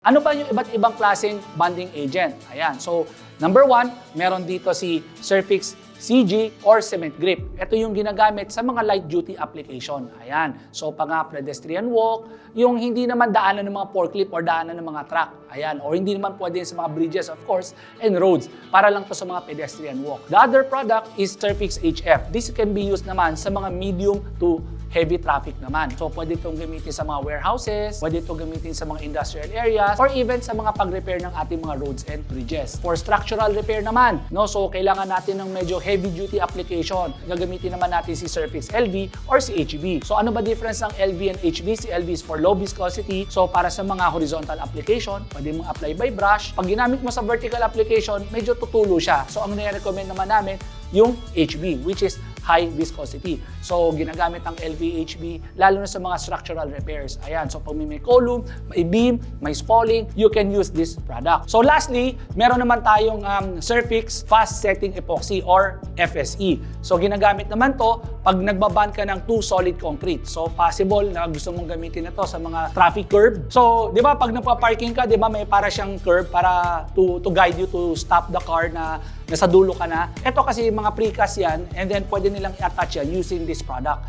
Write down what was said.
Ano ba yung iba't ibang klaseng bonding agent? Ayan. So, number one, meron dito si Surfix CG or Cement Grip. Ito yung ginagamit sa mga light duty application. Ayan. So, pedestrian walk, yung hindi naman daanan ng mga forklift or daanan ng mga truck. Ayan. Or hindi naman pwede sa mga bridges, of course, and roads. Para lang to sa mga pedestrian walk. The other product is Surfix HF. This can be used naman sa mga medium to heavy traffic naman. So, pwede itong gamitin sa mga warehouses, pwede itong gamitin sa mga industrial areas, or even sa mga pag-repair ng ating mga roads and bridges. For structural repair naman, no? So, kailangan natin ng medyo heavy-duty application. Gagamitin naman natin si Surfix LV or si HV. So, ano ba difference ng LV and HV? Si LV is for low viscosity. So, para sa mga horizontal application, pwede mong apply by brush. Pag ginamit mo sa vertical application, medyo tutulo siya. So, ang nire-recommend naman namin, yung HV, which is high viscosity. So, ginagamit ang LVHV lalo na sa mga structural repairs. Ayan, so pag may column, may beam, may spalling, you can use this product. So, lastly, meron naman tayong Surfix Fast Setting Epoxy or FSE. So, ginagamit naman to pag nagbaband ka ng two solid concrete. So, possible na gusto mong gamitin ito sa mga traffic curb. So, di ba, pag nagpa-parking ka, di ba, may para siyang curb para to guide you to stop the car na nasa dulo ka na. Ito kasi mga precast yan, and then pwede nilang i-attach yan using this product.